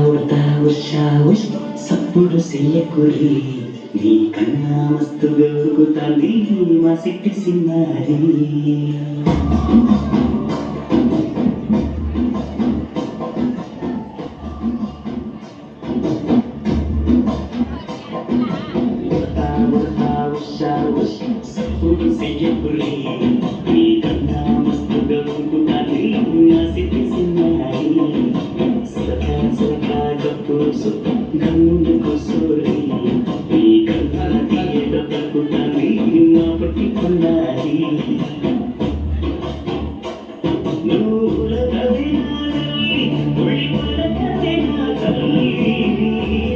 ఉడతా ఉషా ఉష్ సప్పుడు చెయ్యకురి నీ కన్నా మస్తుగా ఉరుకుతాంది మా సిట్టి సిన్నారి ఉడతా ఉషా ఉష్ సప్పుడు చెయ్యకురి నీ కన్నా మస్తుగా ఉరుకుతాంది మా సిట్టి సిన్నారి Puso ganun ko suri Ikan hati katakutan Mapati panari Nula kadinari Uli pada kadinari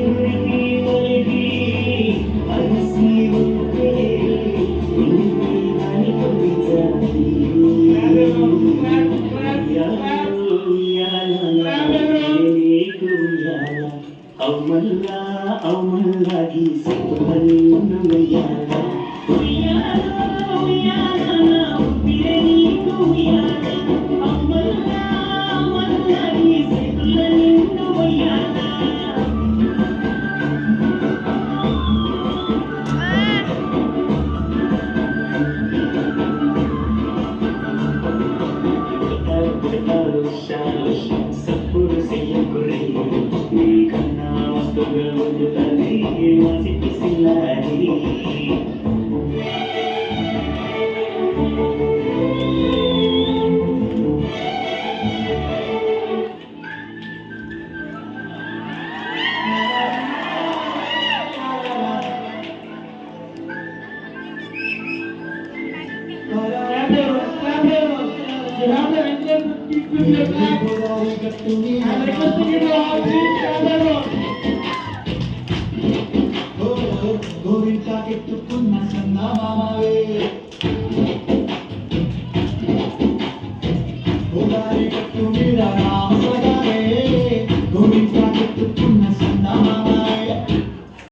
Uli malidi Alasi upe Uli nani pabitari Aumalla gisi tuhani unmayala Uyala uyala na upireni uyala Aumalla gisi tuhani unmayala Sapur seyakuri Nikana mastuga wajutani Masih pisilari Govinda kettukunna sanna mamave Godari kettu mira naam